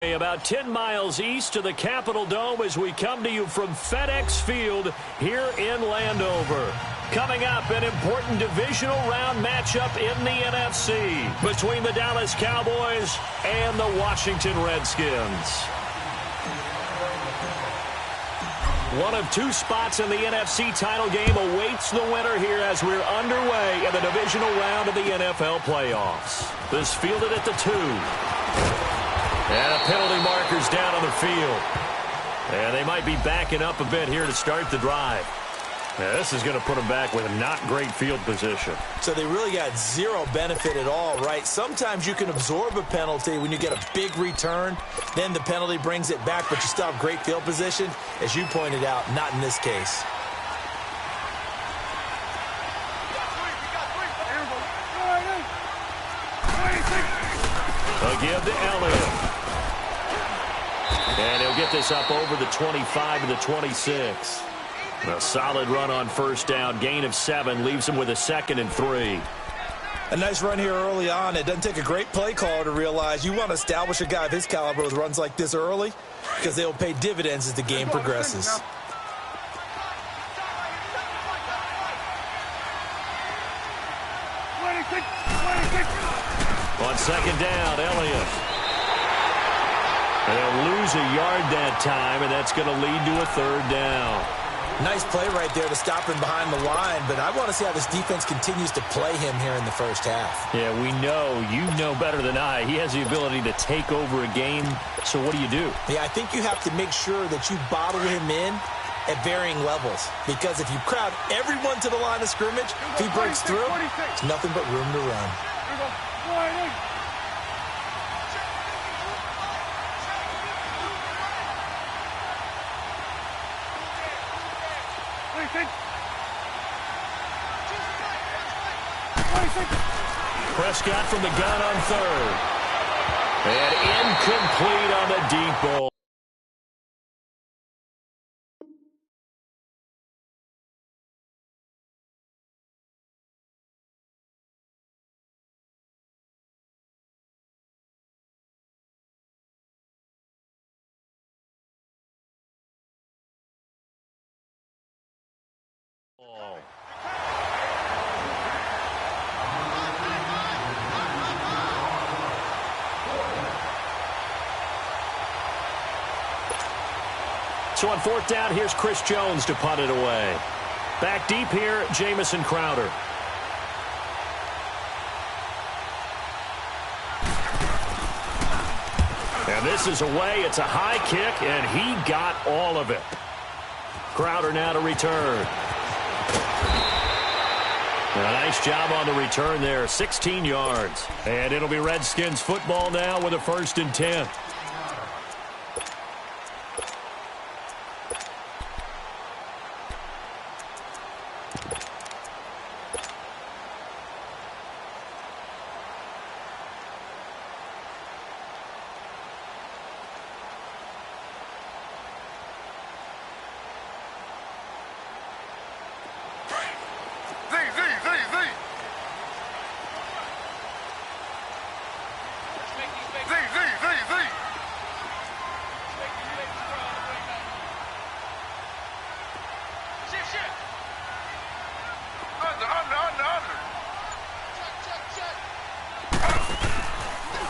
About 10 miles east of the Capitol Dome as we come to you from FedEx Field here in Landover. Coming up, an important divisional round matchup in the NFC between the Dallas Cowboys and the Washington Redskins. One of two spots in the NFC title game awaits the winner here as we're underway in the divisional round of the NFL playoffs. This fielded at the 2. And a penalty marker's down on the field. And they might be backing up a bit here to start the drive. Now, this is going to put them back with a not great field position. So they really got zero benefit at all, right? Sometimes you can absorb a penalty when you get a big return. Then the penalty brings it back, but you still have great field position. As you pointed out, not in this case. A give to Elliott. And he'll get this up over the 25 to the 26. A solid run on first down. Gain of 7 leaves him with a 2nd and 3. A nice run here early on. It doesn't take a great play caller to realize you want to establish a guy of his caliber with runs like this early because they will pay dividends as the game progresses. On second down, Elliott. They'll lose a yard that time, and that's going to lead to a 3rd down. Nice play right there to stop him behind the line, but I want to see how this defense continues to play him here in the first half. Yeah, we know. You know better than I. He has the ability to take over a game, so what do you do? Yeah, I think you have to make sure that you bottle him in at varying levels, because if you crowd everyone to the line of scrimmage, if he breaks through, there's nothing but room to run. Prescott from the gun on 3rd. And incomplete on the deep ball. So on 4th down, here's Chris Jones to punt it away. Back deep here, Jamison Crowder. And this is away. It's a high kick, and he got all of it. Crowder now to return. A nice job on the return there, 16 yards. And it'll be Redskins football now with a 1st and 10.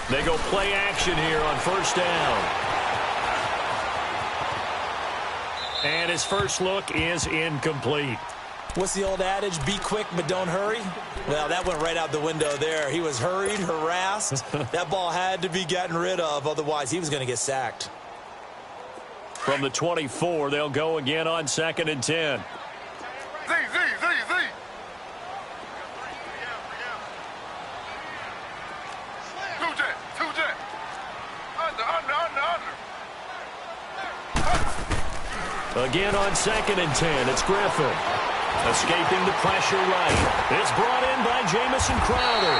They go play action here on 1st down. And his first look is incomplete. What's the old adage? Be quick, but don't hurry. Well, that went right out the window there. He was hurried, harassed. That ball had to be gotten rid of. Otherwise, he was going to get sacked. From the 24, they'll go again on 2nd and 10. Again on 2nd and 10, it's Griffin. Escaping the pressure right. It's brought in by Jamison Crowder.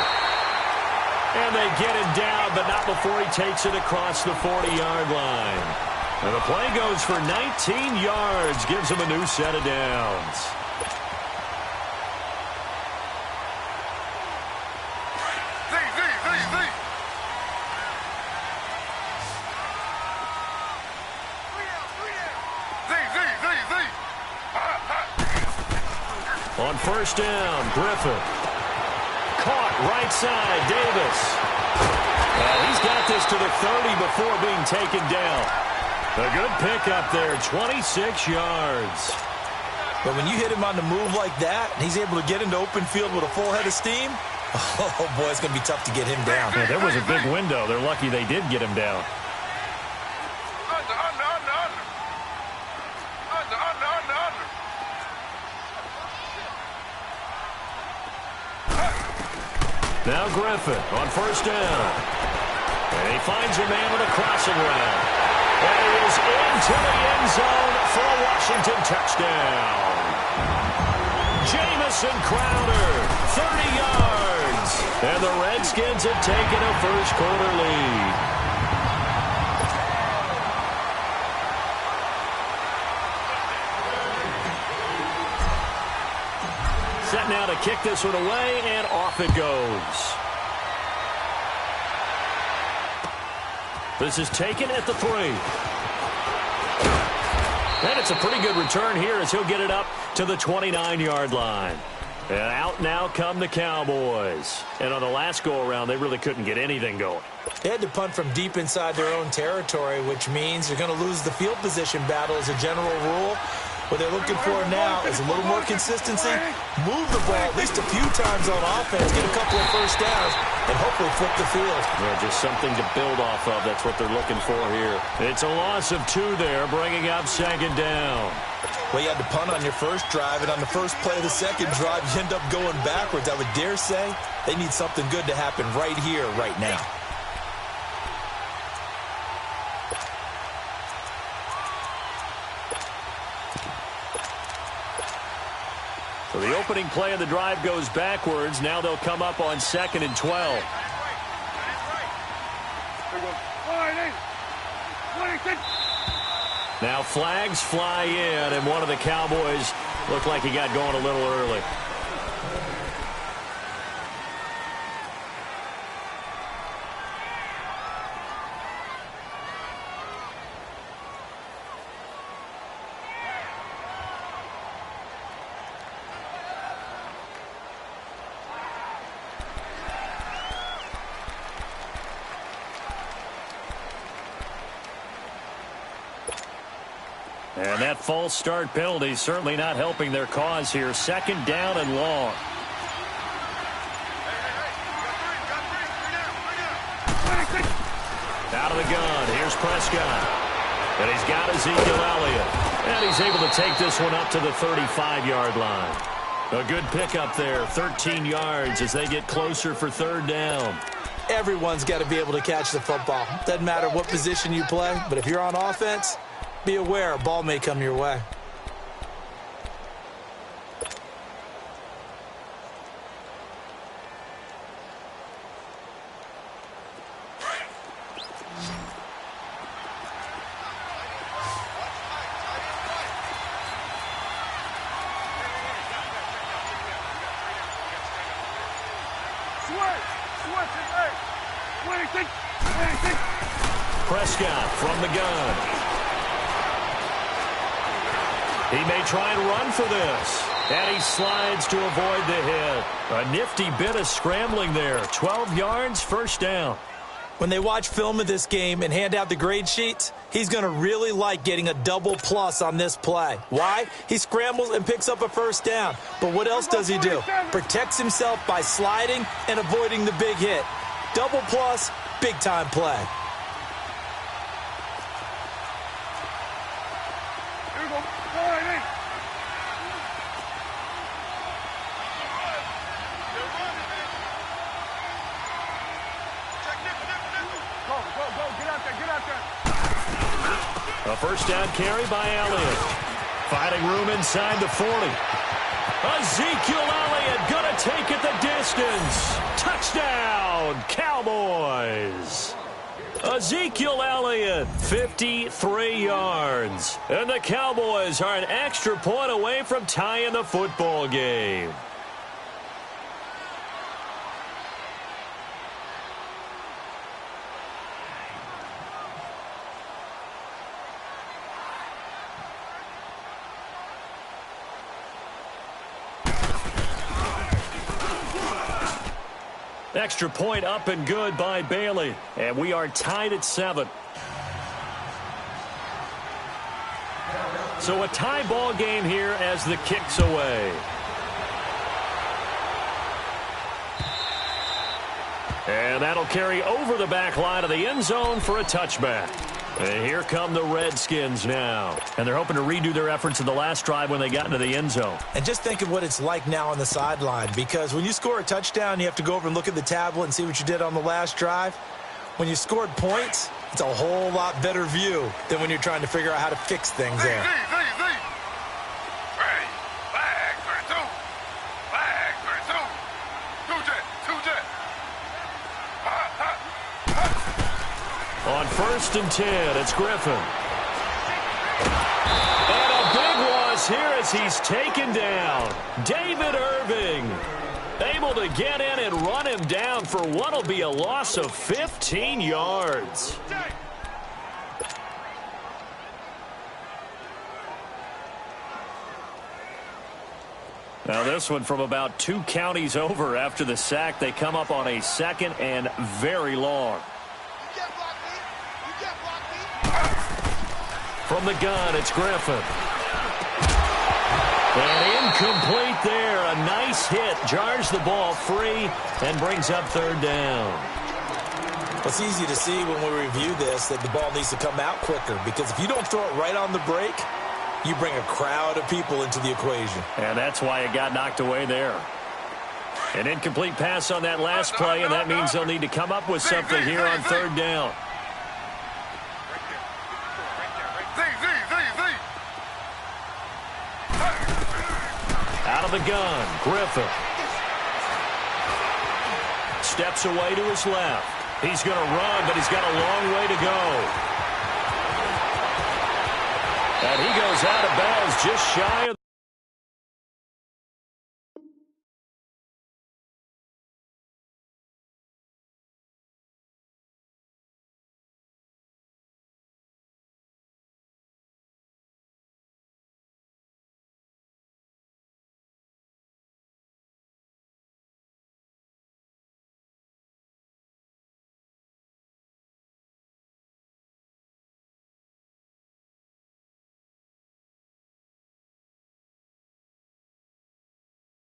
And they get him down, but not before he takes it across the 40-yard line. And the play goes for 19 yards, gives him a new set of downs. On first down, Griffin. Caught right side, Davis. And he's got this to the 30 before being taken down. A good pickup there, 26 yards. But when you hit him on the move like that, and he's able to get into open field with a full head of steam, oh, boy, it's going to be tough to get him down. Yeah, there was a big window. They're lucky they did get him down. Now Griffin on first down. And he finds a man with a crossing route. And he is into the end zone for a Washington touchdown. Jamison Crowder, 30 yards. And the Redskins have taken a first-quarter lead. Set now to kick this one away, and off it goes. This is taken at the 3. And it's a pretty good return here as he'll get it up to the 29-yard line. And out now come the Cowboys. And on the last go-around, they really couldn't get anything going. They had to punt from deep inside their own territory, which means they're going to lose the field position battle as a general rule. What they're looking for now is a little more consistency, move the ball at least a few times on offense, get a couple of first downs, and hopefully flip the field. Yeah, just something to build off of. That's what they're looking for here. It's a loss of 2 there, bringing up second down. Well, you had to punt on your first drive, and on the first play of the second drive, you end up going backwards. I would dare say they need something good to happen right here, right now. So the opening play of the drive goes backwards. Now they'll come up on 2nd and 12. Now flags fly in, and one of the Cowboys looked like he got going a little early. And that false start penalty certainly not helping their cause here. 2nd down and long. Out of the gun. Here's Prescott. And he's got Ezekiel Elliott. And he's able to take this one up to the 35-yard line. A good pickup there. 13 yards as they get closer for 3rd down. Everyone's got to be able to catch the football. Doesn't matter what position you play, but if you're on offense, be aware, a ball may come your way. Prescott from the gun. He may try and run for this. And he slides to avoid the hit. A nifty bit of scrambling there. 12 yards, 1st down. When they watch film of this game and hand out the grade sheets, he's going to really like getting a double plus on this play. Why? He scrambles and picks up a 1st down. But what else does he do? Protects himself by sliding and avoiding the big hit. Double plus, big-time play. A 1st down carry by Elliott. Finding room inside the 40. Ezekiel Elliott going to take it the distance. Touchdown, Cowboys. Ezekiel Elliott, 53 yards. And the Cowboys are an extra point away from tying the football game. Extra point up and good by Bailey. And we are tied at 7. So a tie ball game here as the kick's away. And that'll carry over the back line of the end zone for a touchback. And here come the Redskins now. And they're hoping to redo their efforts in the last drive when they got into the end zone. And just think of what it's like now on the sideline, because when you score a touchdown, you have to go over and look at the tablet and see what you did on the last drive. When you scored points, it's a whole lot better view than when you're trying to figure out how to fix things there. On 1st and 10, it's Griffin. And a big loss here as he's taken down. David Irving able to get in and run him down for what will be a loss of 15 yards. Now this one from about 2 counties over after the sack. They come up on a 2nd and very long. From the gun, it's Griffin. And incomplete there. A nice hit. Jars the ball free and brings up 3rd down. It's easy to see when we review this that the ball needs to come out quicker, because if you don't throw it right on the break, you bring a crowd of people into the equation. And that's why it got knocked away there. An incomplete pass on that last play, and that means they'll need to come up with something here on 3rd down. Out of the gun, Griffin. Steps away to his left. He's going to run, but he's got a long way to go. And he goes out of bounds just shy of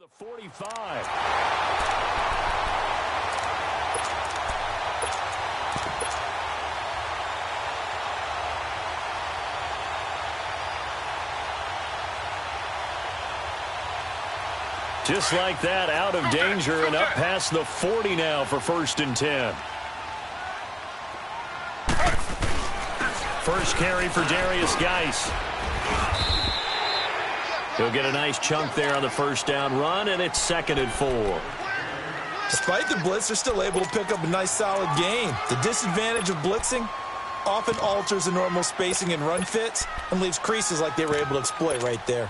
the 45. Just like that, out of danger and up past the 40 now for 1st and 10. First carry for Darius Geis. He'll get a nice chunk there on the 1st down run, and it's 2nd and 4. Despite the blitz, they're still able to pick up a nice solid gain. The disadvantage of blitzing often alters the normal spacing and run fits and leaves creases like they were able to exploit right there.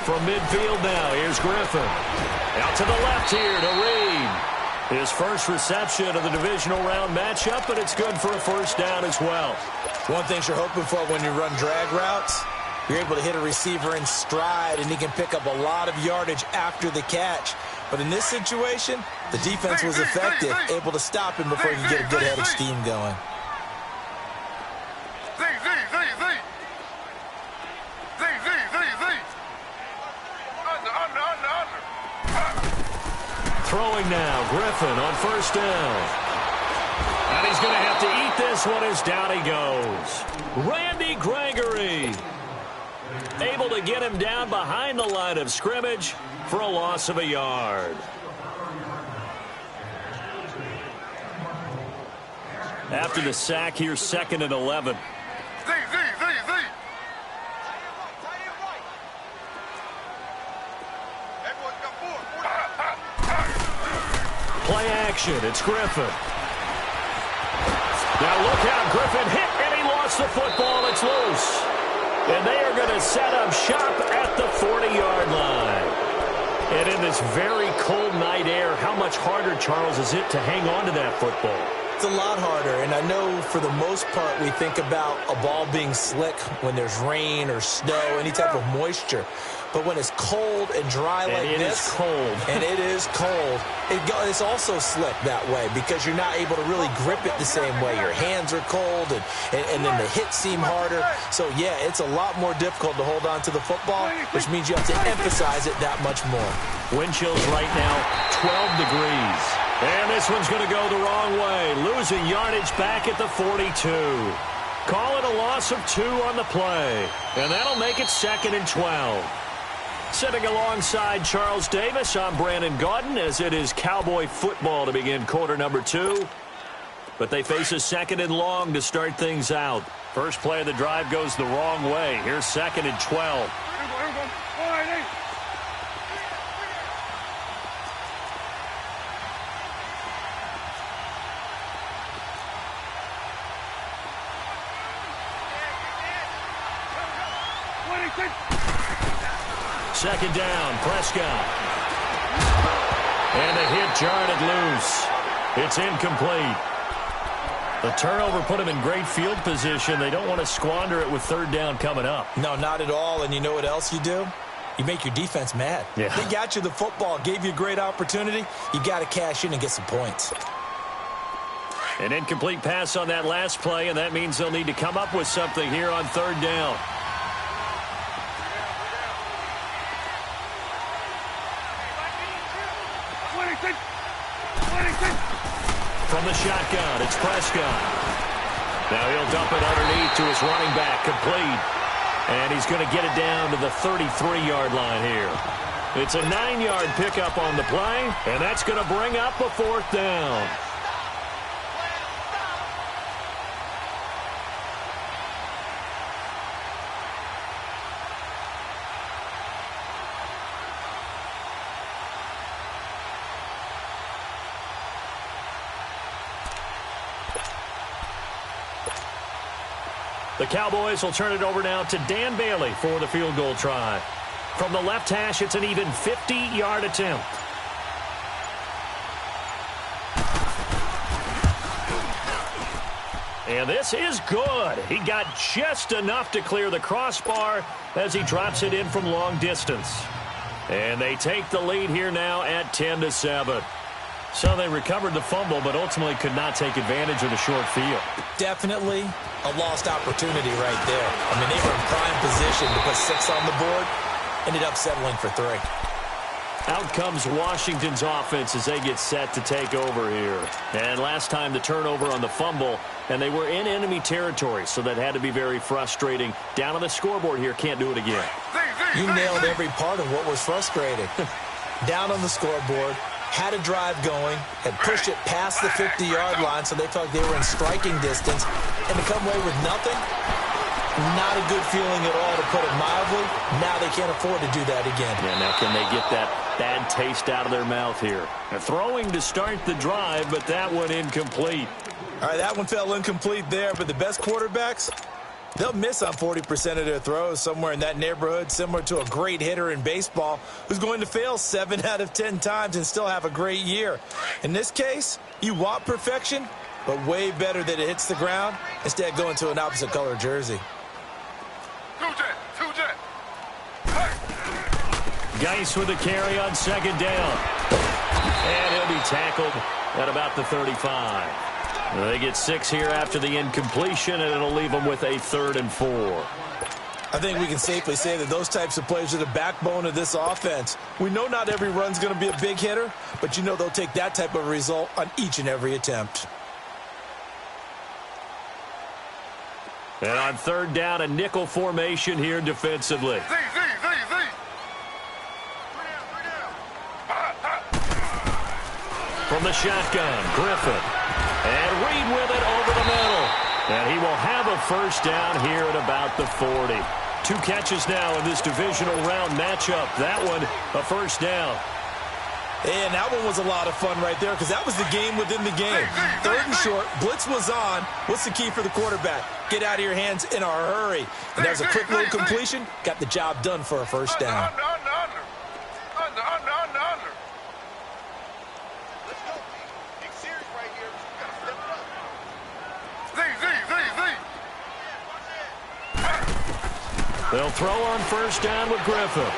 From midfield now, here's Griffin. Out to the left here to Reed. His first reception of the divisional round matchup, but it's good for a 1st down as well. One thing you're hoping for when you run drag routes, you're able to hit a receiver in stride, and he can pick up a lot of yardage after the catch. But in this situation, the defense was effective, able to stop him before he could get a good head of steam going. Throwing now, Griffin on 1st down. And he's going to have to eat this one as down he goes. Randy Gregory able to get him down behind the line of scrimmage for a loss of a yard. After the sack, here's 2nd and 11. Play action, it's Griffin. Now look out, Griffin hit, and he lost the football. It's loose. And they are going to set up shop at the 40-yard line. And in this very cold night air, how much harder, Charles, is it to hang on to that football? It's a lot harder, and I know for the most part we think about a ball being slick when there's rain or snow, any type of moisture. But when it's cold and dry like this, it is cold, it's also slick that way because you're not able to really grip it the same way. Your hands are cold, and then the hits seem harder. So, yeah, it's a lot more difficult to hold on to the football, which means you have to emphasize it that much more. Wind chills right now, 12 degrees. And this one's going to go the wrong way. Losing yardage back at the 42. Call it a loss of 2 on the play. And that'll make it 2nd and 12. Sitting alongside Charles Davis, I'm Brandon Gaudin, as it is Cowboy football to begin quarter number 2. But they face a 2nd and long to start things out. First play of the drive goes the wrong way. Here's 2nd and 12. Second down, Prescott. And a hit jarred loose. It's incomplete. The turnover put him in great field position. They don't want to squander it with 3rd down coming up. No, not at all. And you know what else you do? You make your defense mad. Yeah. They got you the football, gave you a great opportunity. You got to cash in and get some points. An incomplete pass on that last play, and that means they'll need to come up with something here on 3rd down. From the shotgun, it's Prescott. Now he'll dump it underneath to his running back, complete. And he's going to get it down to the 33-yard line here. It's a 9-yard pickup on the play, and that's going to bring up a 4th down. The Cowboys will turn it over now to Dan Bailey for the field goal try. From the left hash, it's an even 50-yard attempt. And this is good. He got just enough to clear the crossbar as he drops it in from long distance. And they take the lead here now at 10-7. So they recovered the fumble, but ultimately could not take advantage of the short field. Definitely a lost opportunity right there. I mean, they were in prime position to put 6 on the board. Ended up settling for 3. Out comes Washington's offense as they get set to take over here. And last time the turnover on the fumble, and they were in enemy territory, so that had to be very frustrating. Down on the scoreboard here, can't do it again. You nailed every part of what was frustrating. Down on the scoreboard, had a drive going, had pushed it past the 50-yard line, so they felt like they were in striking distance, and to come away with nothing, not a good feeling at all, to put it mildly. Now they can't afford to do that again. Yeah, now can they get that bad taste out of their mouth here? They're throwing to start the drive, but that one incomplete. All right, that one fell incomplete there, but the best quarterbacks, they'll miss on 40% of their throws, somewhere in that neighborhood, similar to a great hitter in baseball who's going to fail 7 out of 10 times and still have a great year. In this case, you want perfection, but way better that it hits the ground instead of going to an opposite color jersey. Geis with the carry on 2nd down. And he'll be tackled at about the 35. They get 6 here after the incompletion, and it'll leave them with a 3rd and 4. I think we can safely say that those types of plays are the backbone of this offense. We know not every run's going to be a big hitter, but you know they'll take that type of result on each and every attempt. And on 3rd down, a nickel formation here defensively. From the shotgun, Griffin. And Reed with it over the middle. And he will have a 1st down here at about the 40. 2 catches now in this divisional round matchup. That one, a 1st down. And that one was a lot of fun right there because that was the game within the game. 3rd and short, blitz was on. What's the key for the quarterback? Get out of your hands in a hurry. And there's a quick little completion. Got the job done for a 1st down. They'll throw on first down with Griffin.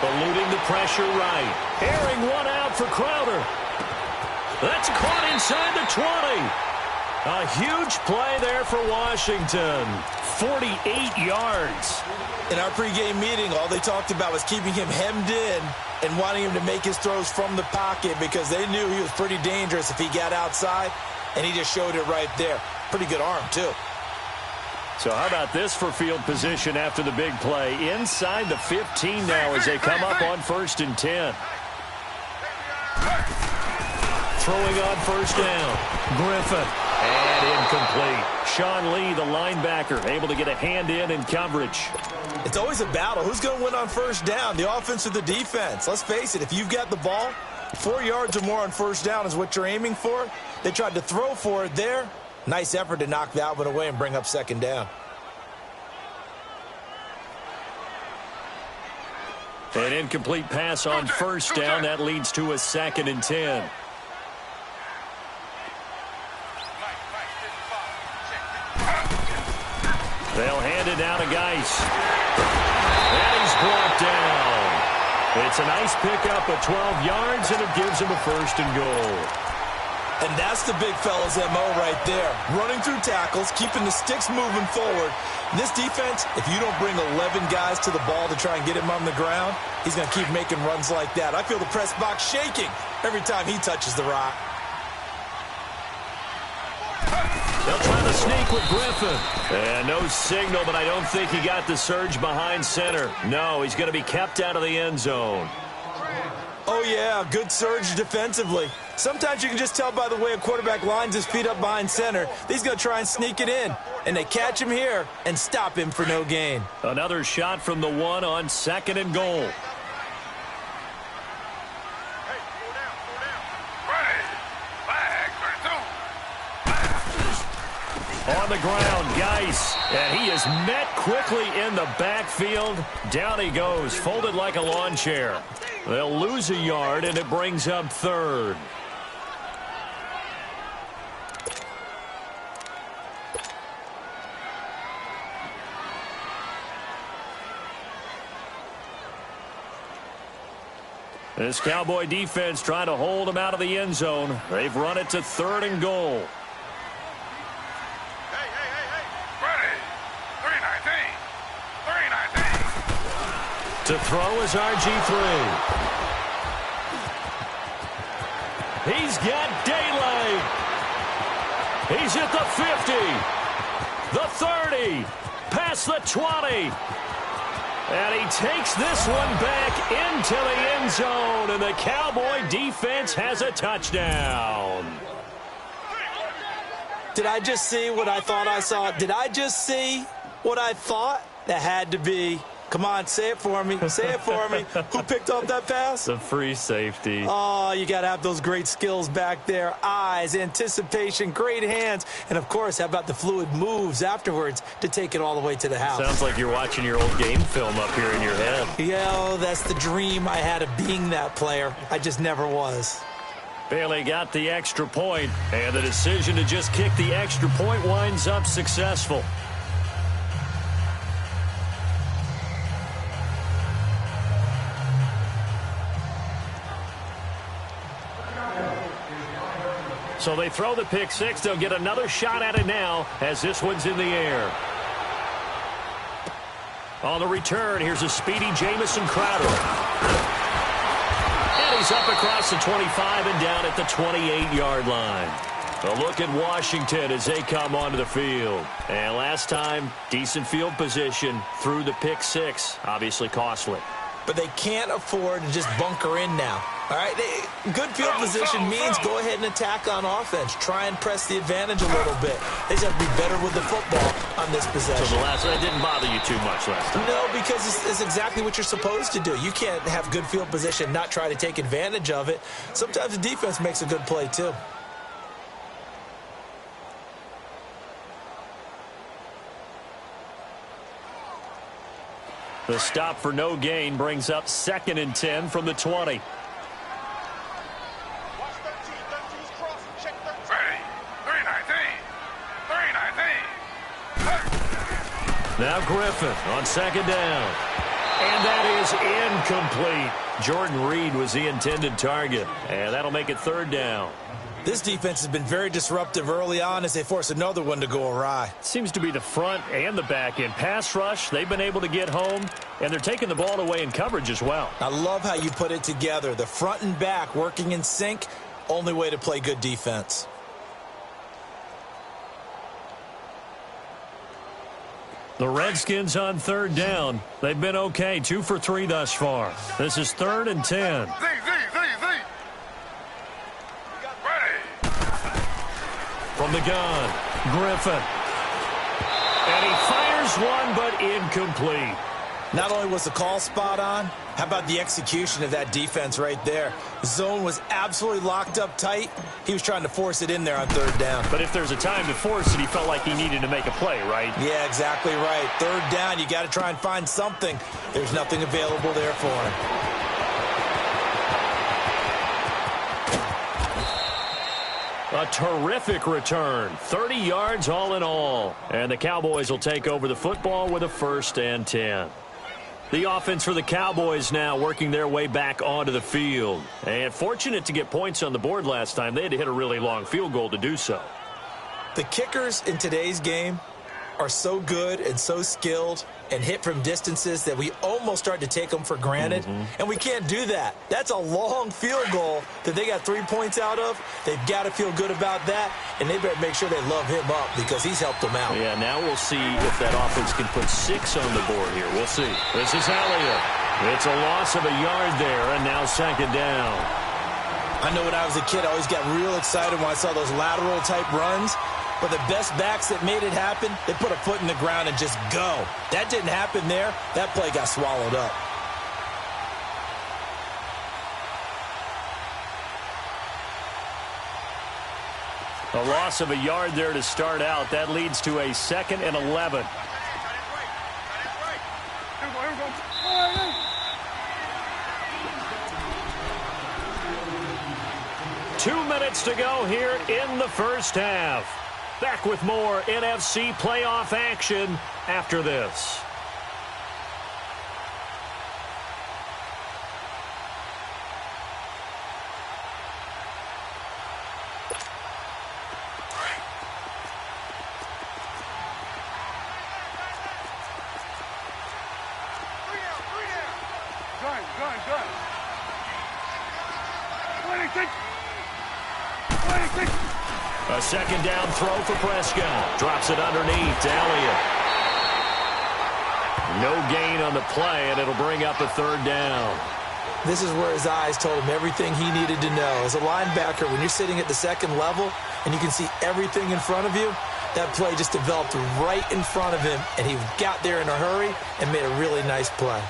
Eluding the pressure right. Airing one out for Crowder. That's caught inside the 20. A huge play there for Washington. 48 yards. In our pregame meeting, all they talked about was keeping him hemmed in and wanting him to make his throws from the pocket because they knew he was pretty dangerous if he got outside, and he just showed it right there. Pretty good arm, too. So how about this for field position after the big play? Inside the 15 now as they come up on 1st and 10. Throwing on first down. Griffin. And incomplete. Sean Lee, the linebacker, able to get a hand in coverage. It's always a battle. Who's going to win on first down, the offense or the defense? Let's face it, if you've got the ball, 4 yards or more on first down is what you're aiming for. They tried to throw for it there. Nice effort to knock that one away and bring up second down. An incomplete pass on first down. That leads to a 2nd and 10. They'll hand it down to Geis. And he's brought down. It's a nice pickup of 12 yards, and it gives him a 1st and goal. And that's the big fella's MO right there. Running through tackles, keeping the sticks moving forward. This defense, if you don't bring 11 guys to the ball to try and get him on the ground, he's going to keep making runs like that. I feel the press box shaking every time he touches the rock. They'll try to sneak with Griffin. And no signal, but I don't think he got the surge behind center. No, he's going to be kept out of the end zone. Oh, yeah, good surge defensively. Sometimes you can just tell by the way a quarterback lines his feet up behind center. He's going to try and sneak it in. And they catch him here and stop him for no gain. Another shot from the 1 on 2nd and goal. On the ground, Geis, and he is met quickly in the backfield. Down he goes, folded like a lawn chair. They'll lose a yard, and it brings up 3rd. This Cowboy defense trying to hold him out of the end zone. They've run it to 3rd and goal. To throw is RG3. He's got daylight. He's at the 50, the 30, past the 20. And he takes this one back into the end zone, and the Cowboy defense has a touchdown. Did I just see what I thought I saw? Did I just see what I thought? That had to be. Come on, say it for me. Say it for me. Who picked up that pass? The free safety. Oh, you got to have those great skills back there. Eyes, anticipation, great hands. And, of course, how about the fluid moves afterwards to take it all the way to the house? Sounds like you're watching your old game film up here in your head. Yeah, oh, that's the dream I had of being that player. I just never was. Bailey got the extra point, and the decision to just kick the extra point winds up successful. So they throw the pick six. They'll get another shot at it now as this one's in the air. On the return, here's a speedy Jamison Crowder. And he's up across the 25 and down at the 28-yard line. A look at Washington as they come onto the field. And last time, decent field position through the pick six. Obviously costly. But they can't afford to just bunker in now. All right, good field position means go ahead and attack on offense. Try and press the advantage a little bit. They just have to be better with the football on this possession. So the last one didn't bother you too much last time? No, because it's exactly what you're supposed to do. You can't have good field position, not try to take advantage of it. Sometimes the defense makes a good play, too. The stop for no gain brings up 2nd and 10 from the 20. Now Griffin on second down. And that is incomplete. Jordan Reed was the intended target. And that'll make it third down. This defense has been very disruptive early on as they force another one to go awry. Seems to be the front and the back end. Pass rush, they've been able to get home, and they're taking the ball away in coverage as well. I love how you put it together. The front and back working in sync, only way to play good defense. The Redskins on third down. They've been okay, 2 for 3 thus far. This is 3rd and 10. From the gun, Griffin. And he fires one, but incomplete. Not only was the call spot on, how about the execution of that defense right there? The zone was absolutely locked up tight. He was trying to force it in there on third down. But if there's a time to force it, he felt like he needed to make a play, right? Yeah, exactly right. Third down, you got to try and find something. There's nothing available there for him. A terrific return, 30 yards all in all. And the Cowboys will take over the football with a 1st and 10. The offense for the Cowboys now working their way back onto the field. And fortunate to get points on the board last time. They had to hit a really long field goal to do so. The kickers in today's game are so good and so skilled and hit from distances that we almost start to take them for granted. And we can't do that. That's a long field goal that they got 3 points out of. They've got to feel good about that, and they better make sure they love him up because he's helped them out. Yeah, now we'll see if that offense can put 6 on the board here. We'll see. This is Elliott. It's a loss of a yard there, and now second down. I know when I was a kid, I always got real excited when I saw those lateral-type runs. But the best backs that made it happen, they put a foot in the ground and just go. That didn't happen there. That play got swallowed up. A loss of a yard there to start out. That leads to a 2nd and 11. Two minutes to go here in the first half. Back with more NFC playoff action after this. A second down throw for Prescott. Drops it underneath to Elliott. No gain on the play, and it'll bring up a 3rd down. This is where his eyes told him everything he needed to know. As a linebacker, when you're sitting at the second level and you can see everything in front of you, that play just developed right in front of him, and he got there in a hurry and made a really nice play.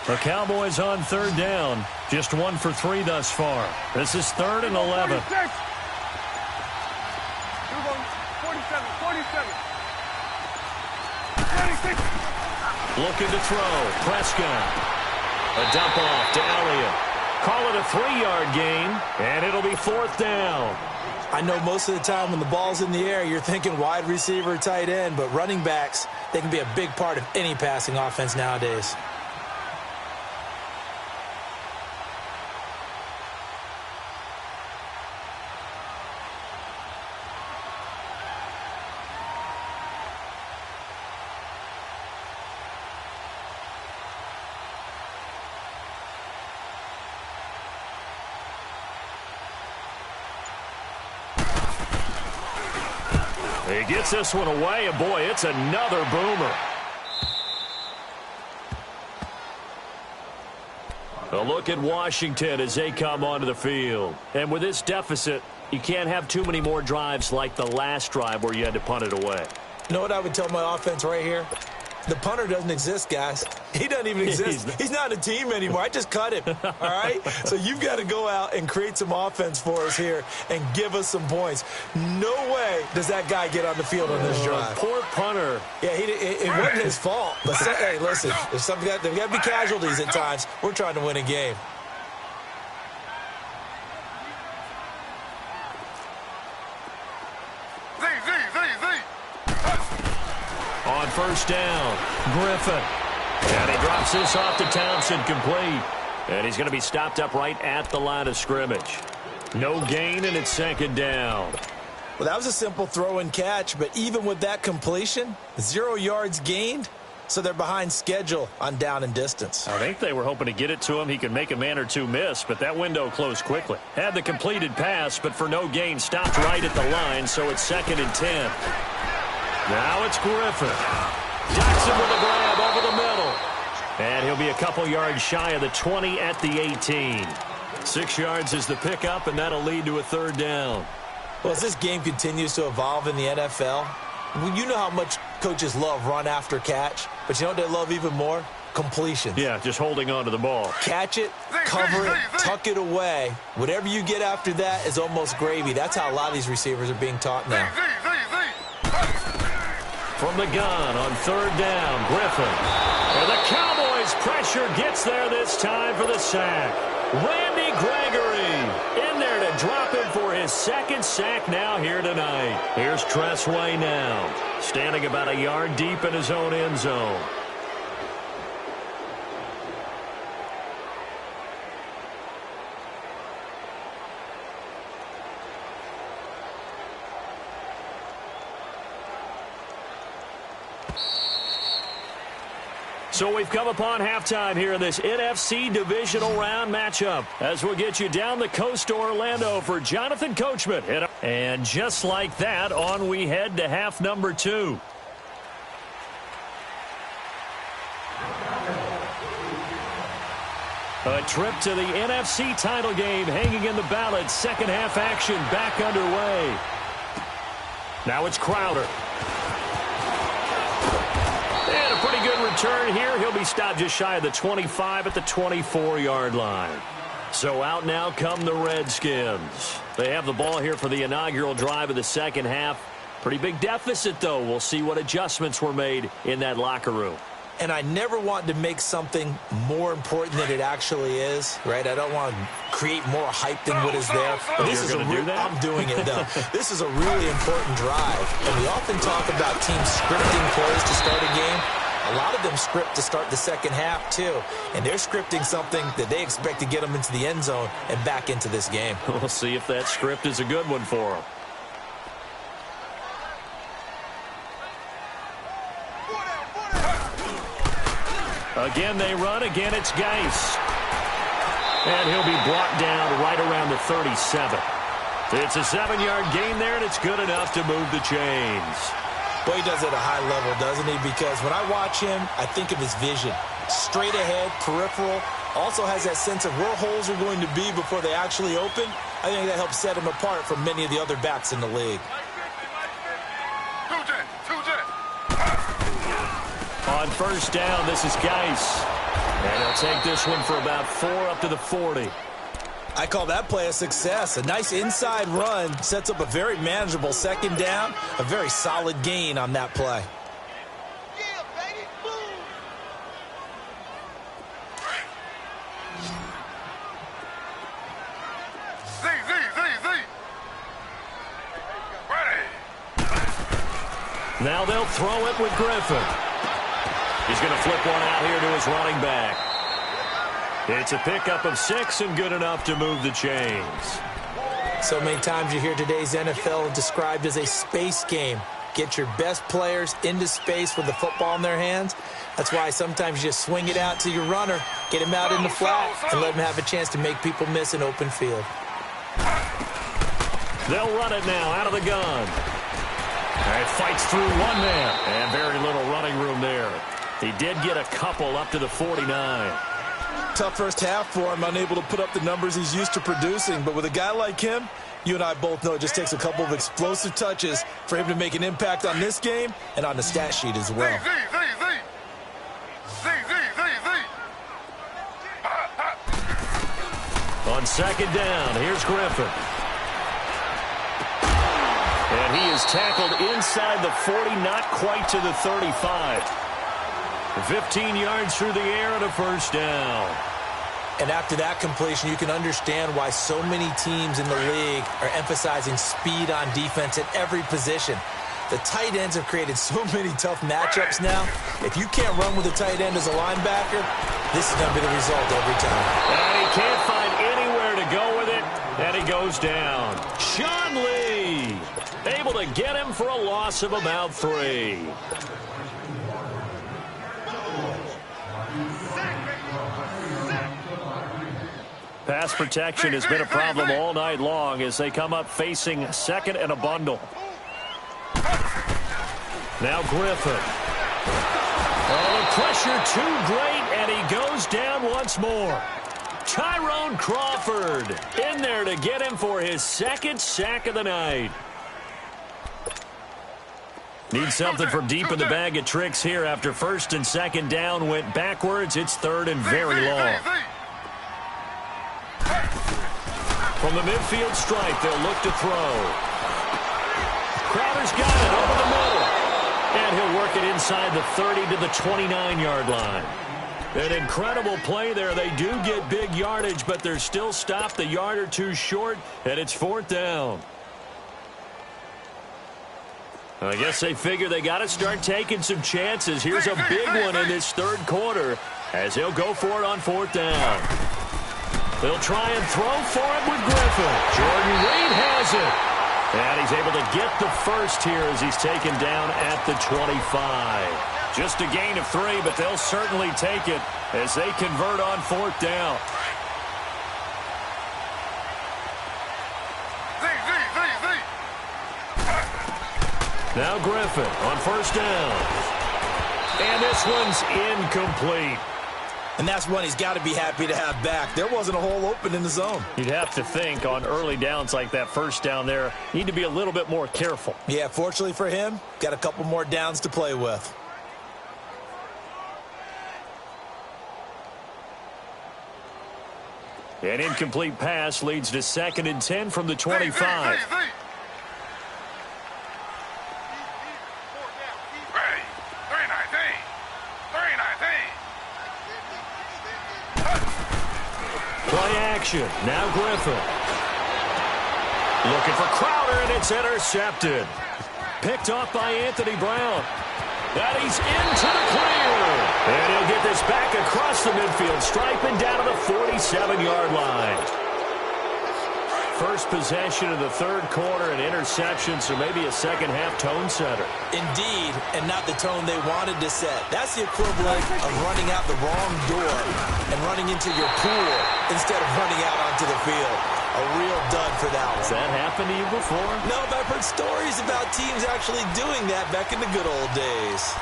The Cowboys on 3rd down. Just 1 for 3 thus far. This is 3rd and 11. 47. Looking to throw. Prescott. A dump off to Elliott. Call it a 3-yard gain, and it'll be 4th down. I know most of the time when the ball's in the air, you're thinking wide receiver, tight end, but running backs, they can be a big part of any passing offense nowadays. He gets this one away, and boy, it's another boomer. A look at Washington as they come onto the field. And with this deficit, you can't have too many more drives like the last drive where you had to punt it away. You know what I would tell my offense right here? The punter doesn't exist, guys. He doesn't even exist. He's not a team anymore. I just cut him, all right? So you've got to go out and create some offense for us here and give us some points. No way does that guy get on the field on this drive. Poor punter. Yeah, it wasn't his fault. But, hey, listen, there's got to be casualties at times. We're trying to win a game. On first down, Griffin. And he drops this off to Townsend, complete. And he's going to be stopped up right at the line of scrimmage. No gain, and it's second down. Well, that was a simple throw and catch, but even with that completion, 0 yards gained, so they're behind schedule on down and distance. I think they were hoping to get it to him. He could make a man or two miss, but that window closed quickly. Had the completed pass, but for no gain, stopped right at the line, so it's 2nd and 10. Now it's Griffin. Jackson with a grab over the middle. And he'll be a couple yards shy of the 20 at the 18. 6 yards is the pickup, and that'll lead to a 3rd down. Well, as this game continues to evolve in the NFL, you know how much coaches love run after catch, but you know what they love even more? Completions. Yeah, just holding on to the ball. Catch it, cover it, tuck it away. Whatever you get after that is almost gravy. That's how a lot of these receivers are being taught now. From the gun on 3rd down, Griffin. And the Cowboys pressure gets there this time for the sack. Randy Gregory in there to drop him for his 2nd sack now here tonight. Here's Tressway now, standing about a yard deep in his own end zone. So we've come upon halftime here in this NFC divisional round matchup as we'll get you down the coast to Orlando for Jonathan Coachman. And just like that, on we head to half number 2. A trip to the NFC title game hanging in the balance. Second half action back underway. Now it's Crowder. And a pretty good return here. He'll be stopped just shy of the 25 at the 24-yard line. So out now come the Redskins. They have the ball here for the inaugural drive of the second half. Pretty big deficit, though. We'll see what adjustments were made in that locker room. And I never want to make something more important than it actually is, right? I don't want to create more hype than what is there. But this is I'm doing it, though. This is a really important drive. And we often talk about teams scripting plays to start a game. A lot of them script to start the second half, too. And they're scripting something that they expect to get them into the end zone and back into this game. We'll see if that script is a good one for them. Again, they run. Again, it's Geis. And he'll be brought down right around the 37. It's a 7-yard gain there, and it's good enough to move the chains. Boy, he does it at a high level, doesn't he? Because when I watch him, I think of his vision. Straight ahead, peripheral. Also has that sense of where holes are going to be before they actually open. I think that helps set him apart from many of the other backs in the league. On first down, this is Geis. And he'll take this one for about 4 up to the 40. I call that play a success. A nice inside run sets up a very manageable second down. A very solid gain on that play. Yeah, baby. Boom. Ready. Now they'll throw it with Griffin. He's going to flip one out here to his running back. It's a pickup of 6 and good enough to move the chains. So many times you hear today's NFL described as a space game. Get your best players into space with the football in their hands. That's why sometimes you just swing it out to your runner, get him out in the flat, and let him have a chance to make people miss an open field. They'll run it now out of the gun. And it fights through one man, and very little running room there. He did get a couple up to the 49. Tough first half for him, unable to put up the numbers he's used to producing. But with a guy like him, you and I both know it just takes a couple of explosive touches for him to make an impact on this game and on the stat sheet as well. On second down, here's Griffin. And he is tackled inside the 40, not quite to the 35. 15 yards through the air and a first down. And after that completion, you can understand why so many teams in the league are emphasizing speed on defense at every position. The tight ends have created so many tough matchups now. If you can't run with a tight end as a linebacker, this is going to be the result every time. And he can't find anywhere to go with it, and he goes down. Sean Lee able to get him for a loss of about 3. Pass protection has been a problem all night long as they come up facing second and a bundle. Now Griffin. Oh, the pressure too great, and he goes down once more. Tyrone Crawford in there to get him for his second sack of the night. Need something from deep in the bag of tricks here after first and second down went backwards. It's third and very long. From the midfield stripe, they'll look to throw. Crowder's got it over the middle. And he'll work it inside the 30 to the 29-yard line. An incredible play there. They do get big yardage, but they're still stopped a yard or two short, and it's fourth down. I guess they figure they got to start taking some chances. Here's a big one in this third quarter as he'll go for it on fourth down. They'll try and throw for it with Griffin. Jordan Reed has it. And he's able to get the first here as he's taken down at the 25. Just a gain of 3, but they'll certainly take it as they convert on fourth down. Now Griffin on first down. And this one's incomplete. And that's one he's got to be happy to have back. There wasn't a hole open in the zone. You'd have to think on early downs like that first down there, need to be a little bit more careful. Yeah, fortunately for him, got a couple more downs to play with. An incomplete pass leads to second and 10 from the 25. Play action. Now Griffin. Looking for Crowder, and it's intercepted. Picked off by Anthony Brown. And he's into the clear. And he'll get this back across the midfield stripe and down to the 47-yard line. First possession of the third quarter, an interception, so maybe a second-half tone setter. Indeed, and not the tone they wanted to set. That's the equivalent of running out the wrong door and running into your pool instead of running out onto the field. A real dud for that one. Has that happened to you before? No, but I've heard stories about teams actually doing that back in the good old days.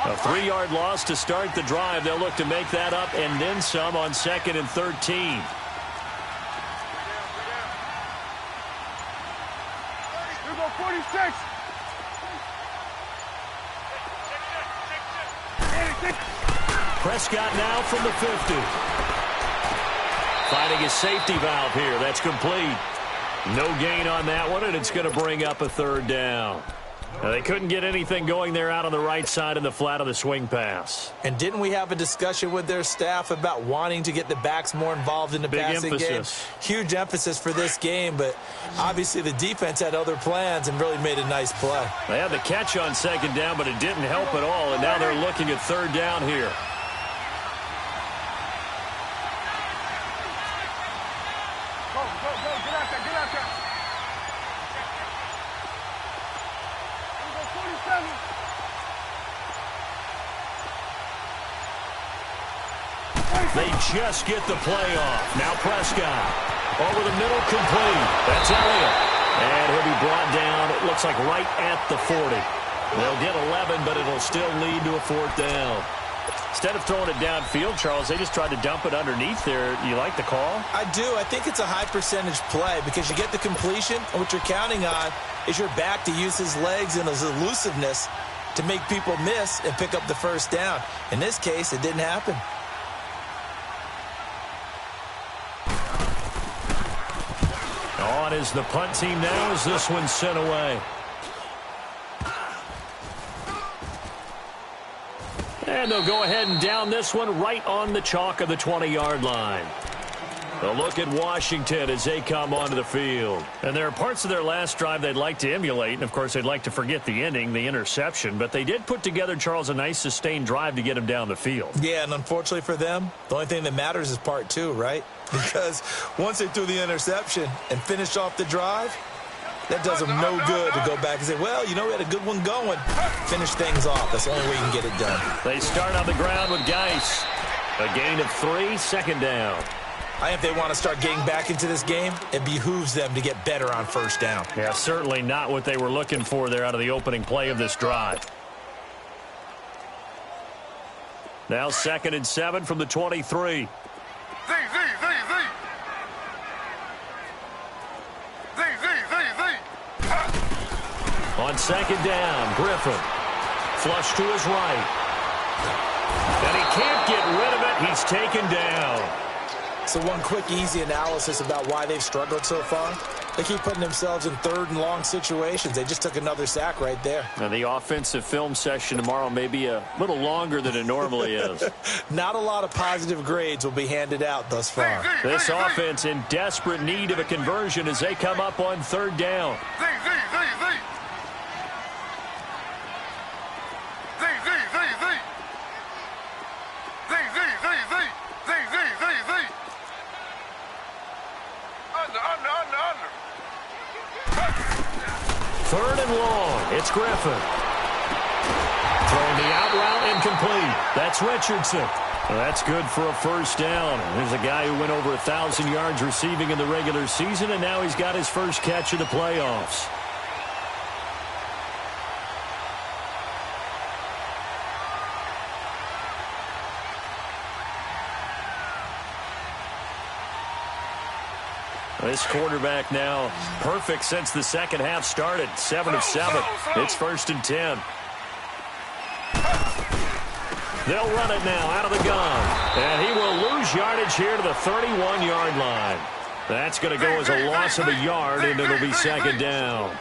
A 3-yard loss to start the drive. They'll look to make that up and then some on second and 13. Prescott now from the 50. Finding his safety valve here. That's complete. No gain on that one, and it's going to bring up a third down. Now, they couldn't get anything going there out on the right side in the flat of the swing pass. And didn't we have a discussion with their staff about wanting to get the backs more involved in the passing game? Huge emphasis for this game, but obviously the defense had other plans and really made a nice play. They had the catch on second down, but it didn't help at all, and now they're looking at third down here. They just get the play off. Now Prescott. Over the middle, complete. That's Elliott. And he'll be brought down, it looks like right at the 40. They'll get 11, but it'll still lead to a fourth down. Instead of throwing it downfield, Charles, they just tried to dump it underneath there. You like the call? I do. I think it's a high percentage play because you get the completion, and what you're counting on is your back to use his legs and his elusiveness to make people miss and pick up the first down. In this case, it didn't happen. On is the punt team now as this one's sent away. And they'll go ahead and down this one right on the chalk of the 20-yard line. A look at Washington as they come onto the field. And there are parts of their last drive they'd like to emulate. And, of course, they'd like to forget the ending, the interception. But they did put together, Charles, a nice sustained drive to get him down the field. Yeah, and unfortunately for them, the only thing that matters is part two, right? Because once they threw the interception and finished off the drive, that does them no good to go back and say, well, you know, we had a good one going. Finish things off. That's the only way you can get it done. They start on the ground with Geis. A gain of 3, second down. I think if they want to start getting back into this game, it behooves them to get better on first down. Yeah, certainly not what they were looking for there out of the opening play of this drive. Now 2nd and 7 from the 23. On 2nd down, Griffin. Flush to his right. And he can't get rid of it. He's taken down. So one quick, easy analysis about why they've struggled so far. They keep putting themselves in 3rd and long situations. They just took another sack right there. Now the offensive film session tomorrow may be a little longer than it normally is. Not a lot of positive grades will be handed out thus far. This offense in desperate need of a conversion as they come up on 3rd down. Third and long. It's Griffin. Throwing the out route incomplete. That's Richardson. Well, that's good for a first down. There's a guy who went over 1,000 yards receiving in the regular season, and now he's got his first catch of the playoffs. This quarterback now perfect since the second half started. 7 of 7. It's 1st and 10. They'll run it now out of the gun. And he will lose yardage here to the 31-yard line. That's going to go as a loss of a yard, and it'll be 2nd down.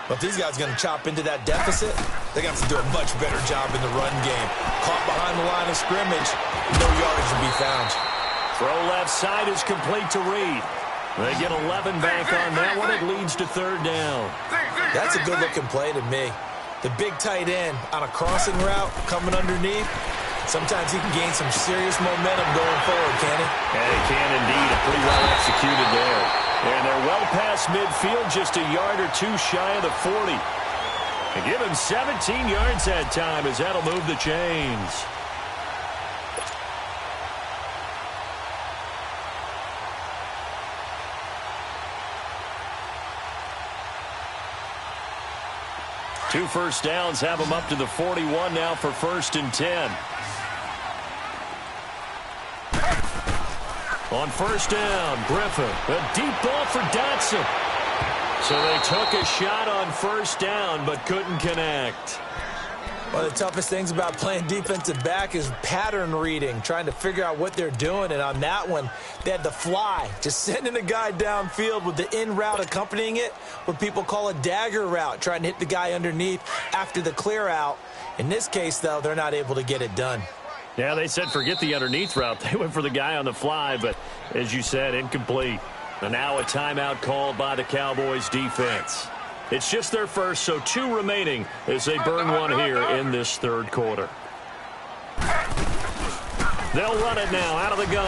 But if these guys are going to chop into that deficit, they're going to have to do a much better job in the run game. Caught behind the line of scrimmage, no yardage to be found. Throw left side is complete to Reed. They get 11 back on that one. It leads to 3rd down. That's a good-looking play to me. The big tight end on a crossing route coming underneath. Sometimes he can gain some serious momentum going forward, can he? And he can indeed. Pretty well executed there. And they're well past midfield, just a yard or two shy of the 40. And give him 17 yards that time as that'll move the chains. Two first downs have them up to the 41 now for 1st and 10. On 1st down, Griffin. A deep ball for Dotson. So they took a shot on 1st down but couldn't connect. One of the toughest things about playing defensive back is pattern reading, trying to figure out what they're doing. And on that one, they had the fly, just sending a guy downfield with the in route accompanying it, what people call a dagger route, trying to hit the guy underneath after the clear out. In this case, though, they're not able to get it done. Yeah, they said forget the underneath route. They went for the guy on the fly, but as you said, incomplete. And now a timeout called by the Cowboys defense. It's just their first, so 2 remaining as they burn one here in this 3rd quarter. They'll run it now out of the gun.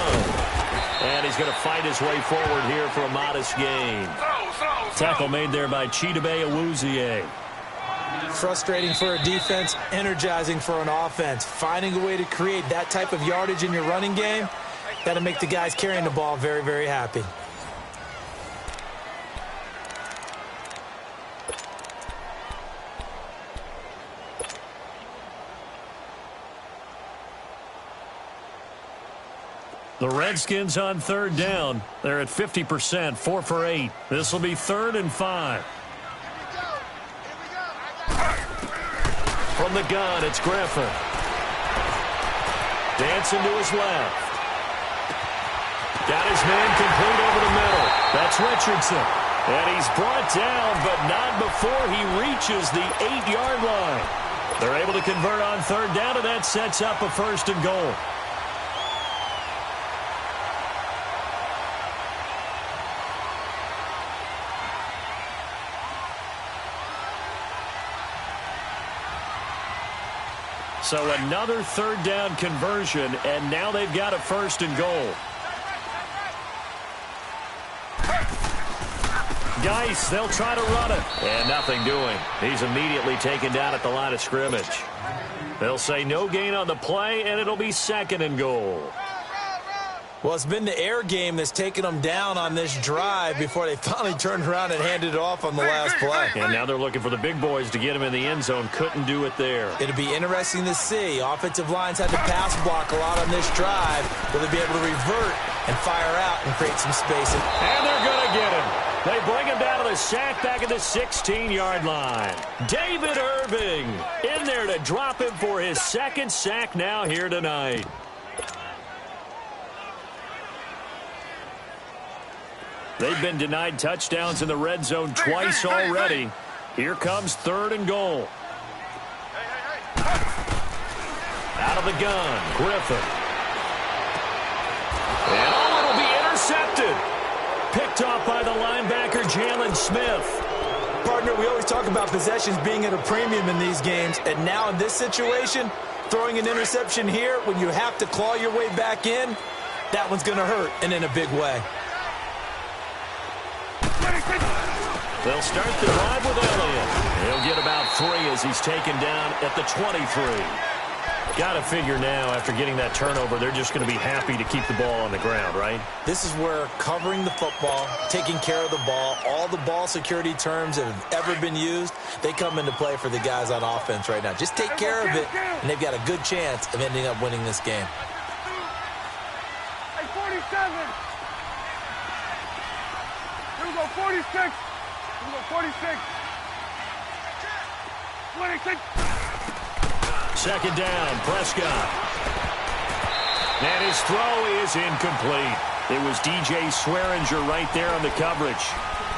And he's going to fight his way forward here for a modest gain. Tackle made there by Chidobe Awuzie. Frustrating for a defense, energizing for an offense. Finding a way to create that type of yardage in your running game, that'll make the guys carrying the ball very, very happy. The Redskins on third down. They're at 50%, 4 for 8. This will be 3rd and 5. From the gun, it's Griffin. Dancing to his left. Got his man complete over the middle. That's Richardson. And he's brought down, but not before he reaches the 8-yard line. They're able to convert on third down, and that sets up a 1st and goal. So another 3rd down conversion, and now they've got a 1st and goal. Geis, they'll try to run it. And nothing doing. He's immediately taken down at the line of scrimmage. They'll say no gain on the play, and it'll be 2nd and goal. Well, it's been the air game that's taken them down on this drive before they finally turned around and handed it off on the last play. And now they're looking for the big boys to get him in the end zone. Couldn't do it there. It'll be interesting to see. Offensive lines had to pass block a lot on this drive. Will they be able to revert and fire out and create some space? And they're going to get him. They bring him down to the sack back at the 16-yard line. David Irving in there to drop him for his 2nd sack now here tonight. They've been denied touchdowns in the red zone twice already. Here comes 3rd and goal. Out of the gun, Griffin. And it'll be intercepted. Picked off by the linebacker, Jalen Smith. Partner, we always talk about possessions being at a premium in these games. And now in this situation, throwing an interception here when you have to claw your way back in, that one's going to hurt, and in a big way. They'll start the drive with Elliott. He'll get about 3 as he's taken down at the 23. Got to figure now, after getting that turnover, they're just going to be happy to keep the ball on the ground, right? This is where covering the football, taking care of the ball, all the ball security terms that have ever been used, they come into play for the guys on offense right now. Just take care of it, and they've got a good chance of ending up winning this game. Hey, 47. Here we go, 46. Here we go, 46. 26. 2nd down, Prescott. And his throw is incomplete. It was DJ Swearinger right there on the coverage.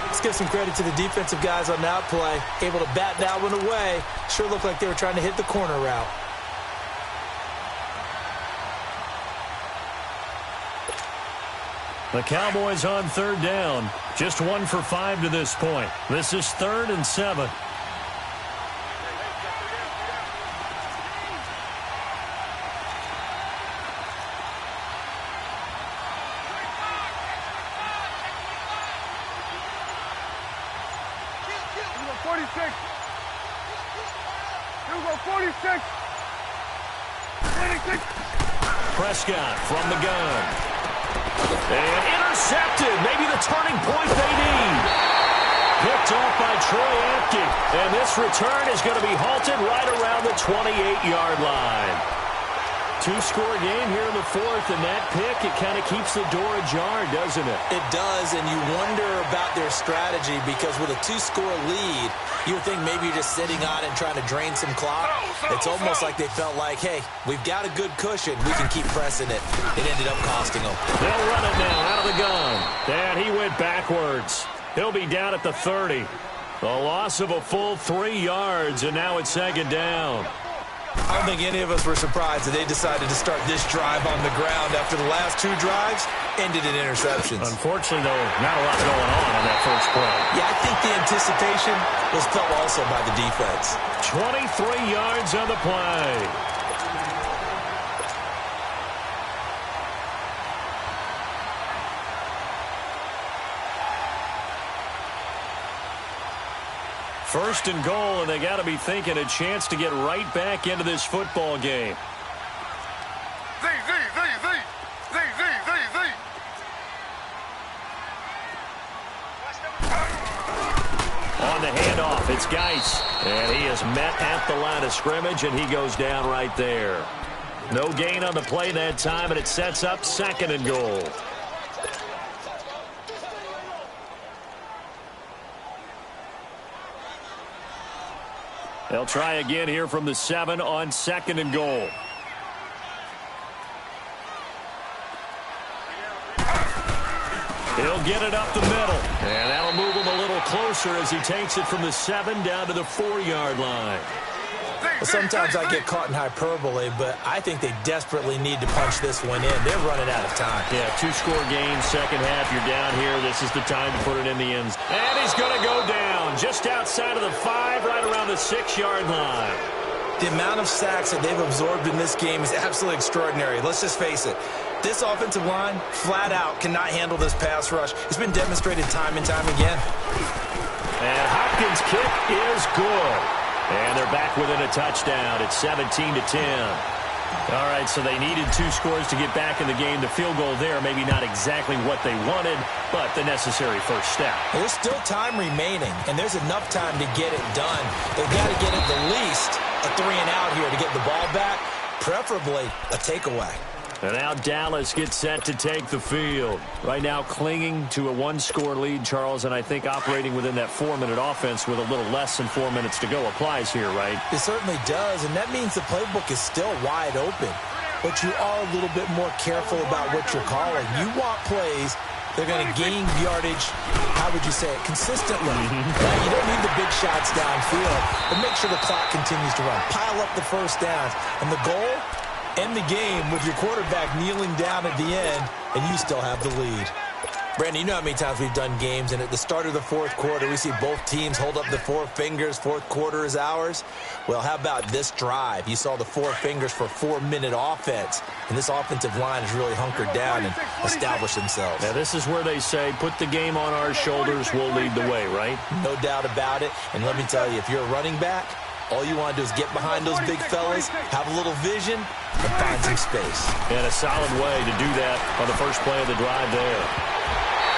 Let's give some credit to the defensive guys on that play. Able to bat that one away. Sure looked like they were trying to hit the corner route. The Cowboys on 3rd down. Just 1 for 5 to this point. This is 3rd and 7. Prescott from the gun. And intercepted. Maybe the turning point they need. Picked off by Troy Apke. And this return is going to be halted right around the 28-yard line. 2-score game here in the 4th, and that pick, it kind of keeps the door ajar, doesn't it? It does, and you wonder about their strategy because with a 2-score lead, you would think maybe you're just sitting on it and trying to drain some clock. It's almost like they felt like, hey, we've got a good cushion. We can keep pressing it. It ended up costing them. They'll run it now out of the gun. And he went backwards. He'll be down at the 30. A loss of a full 3 yards, and now it's 2nd down. I don't think any of us were surprised that they decided to start this drive on the ground after the last 2 drives ended in interceptions. Unfortunately, though, not a lot going on that first play. Yeah, I think the anticipation was felt also by the defense. 23 yards on the play. First and goal, and they got to be thinking a chance to get right back into this football game. On the handoff, it's Geis. And he is met at the line of scrimmage, and he goes down right there. No gain on the play that time, and it sets up 2nd and goal. They'll try again here from the 7 on 2nd and goal. He'll get it up the middle. And that'll move him a little closer as he takes it from the 7 down to the 4-yard line. Well, sometimes I get caught in hyperbole, but I think they desperately need to punch this one in. They're running out of time. Yeah, 2-score game, second half. You're down here. This is the time to put it in the end zone. And he's going to go down just outside of the 5, right around the 6-yard line. The amount of sacks that they've absorbed in this game is absolutely extraordinary. Let's just face it. This offensive line, flat out, cannot handle this pass rush. It's been demonstrated time and time again. And Hopkins' kick is good. And they're back within a touchdown. It's 17-10. All right, so they needed 2 scores to get back in the game. The field goal there, maybe not exactly what they wanted, but the necessary first step. Well, there's still time remaining, and there's enough time to get it done. They've got to get at the least a 3-and-out here to get the ball back, preferably a takeaway. And now Dallas gets set to take the field. Right now clinging to a 1-score lead, Charles, and I think operating within that 4-minute offense with a little less than 4 minutes to go applies here, right? It certainly does, and that means the playbook is still wide open. But you are a little bit more careful about what you're calling. You want plays, they're going to gain yardage, how would you say it, consistently. Right? You don't need the big shots downfield, but make sure the clock continues to run. Pile up the first downs, and the goal? End the game with your quarterback kneeling down at the end, and you still have the lead. Brandon, you know how many times we've done games, and at the start of the 4th quarter, we see both teams hold up the 4 fingers, 4th quarter is ours. Well, how about this drive? You saw the 4 fingers for 4-minute offense, and this offensive line has really hunkered down and established themselves. Now, this is where they say, put the game on our shoulders, we'll lead the way, right? No doubt about it, and let me tell you, if you're a running back, all you want to do is get behind those big fellas, have a little vision, and find some space. And a solid way to do that on the first play of the drive there.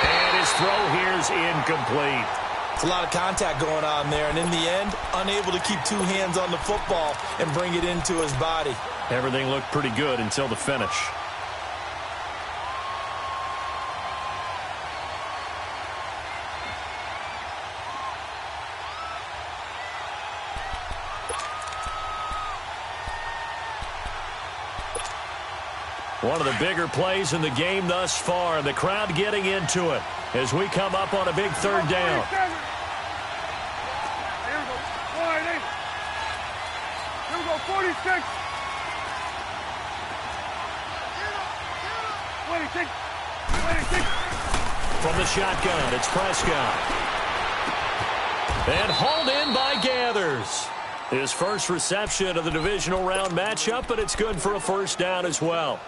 And his throw here is incomplete. It's a lot of contact going on there, and in the end, unable to keep 2 hands on the football and bring it into his body. Everything looked pretty good until the finish. One of the bigger plays in the game thus far, and the crowd getting into it as we come up on a big 3rd down. Here we go, 46. 26. From the shotgun, it's Prescott. And hauled in by Gathers. His first reception of the divisional round matchup, but it's good for a first down as well.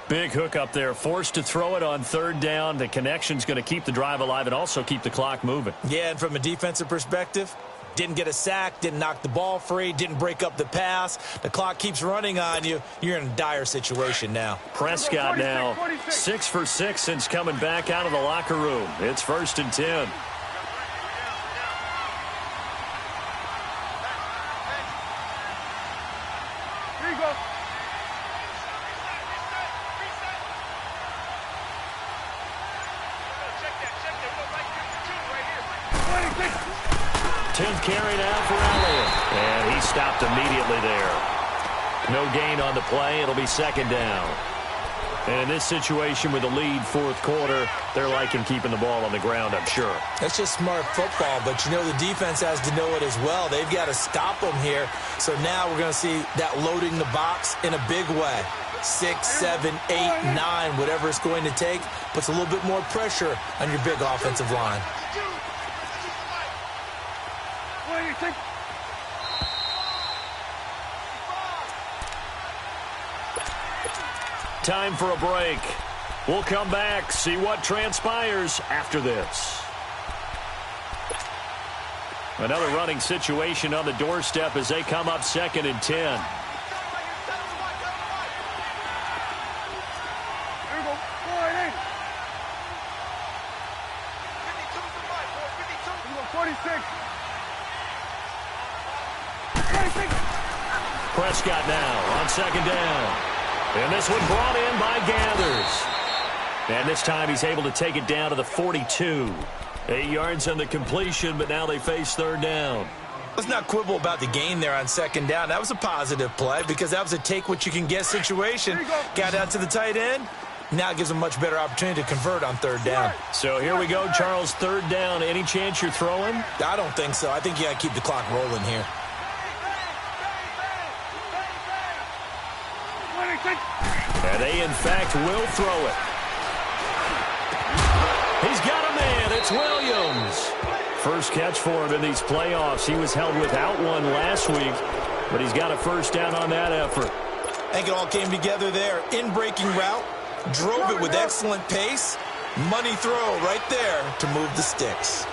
Big hook up there, forced to throw it on 3rd down. The connection's going to keep the drive alive and also keep the clock moving. Yeah, and from a defensive perspective, didn't get a sack, didn't knock the ball free, didn't break up the pass. The clock keeps running on you. You're in a dire situation now. Prescott now 6 for 6 since coming back out of the locker room. It's 1st and 10. Here you go. Tenth carry now for Elliott. And he stopped immediately there. No gain on the play. It'll be 2nd down. And in this situation with the lead 4th quarter, they're liking keeping the ball on the ground, I'm sure. That's just smart football, but you know the defense has to know it as well. They've got to stop them here. So now we're going to see that loading the box in a big way. 6, 7, 8, 9, whatever it's going to take, puts a little bit more pressure on your big offensive line. Time for a break. We'll come back, see what transpires after this. Another running situation on the doorstep as they come up 2nd and 10. Here we go, 46. Prescott now on 2nd down. And this one brought in by Gathers. And this time he's able to take it down to the 42. 8 yards on the completion, but now they face third down. Let's not quibble about the gain there on second down. That was a positive play because that was a take-what-you-can-get situation. Got out to the tight end. Now it gives them a much better opportunity to convert on third down. So here we go, Charles, third down. Any chance you're throwing? I don't think so. I think you got to keep the clock rolling here. And they, in fact, will throw it. He's got a man. It's Williams. First catch for him in these playoffs. He was held without one last week, but he's got a first down on that effort. I think it all came together there. In-breaking route, drove it with excellent pace. Money throw right there to move the sticks.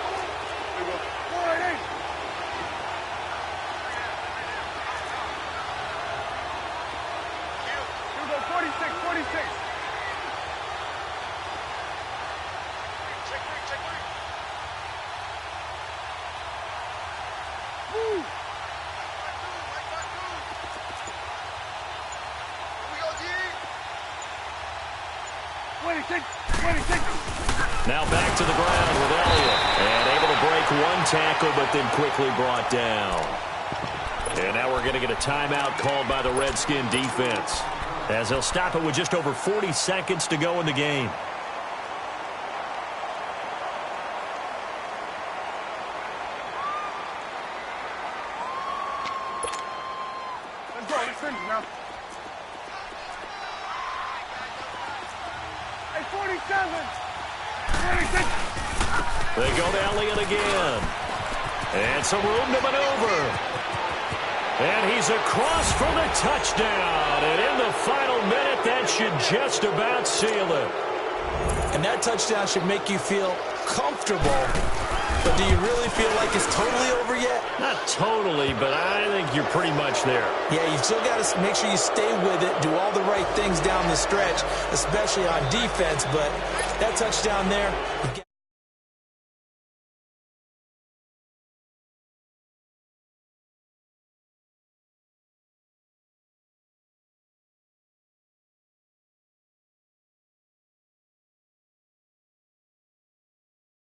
Now back to the ground with Elliott. And able to break one tackle, but then quickly brought down. And now we're going to get a timeout called by the Redskin defense, as they'll stop it with just over 40 seconds to go in the game. Let's go. Let's finish now. Hey, 47. 46. They go to Elliott again. And some room to maneuver. And he's across for the touchdown. And in the final minute, that should just about seal it. And that touchdown should make you feel comfortable. But do you really feel like it's totally over yet? Not totally, but I think you're pretty much there. Yeah, you've still got to make sure you stay with it, do all the right things down the stretch, especially on defense. But that touchdown there...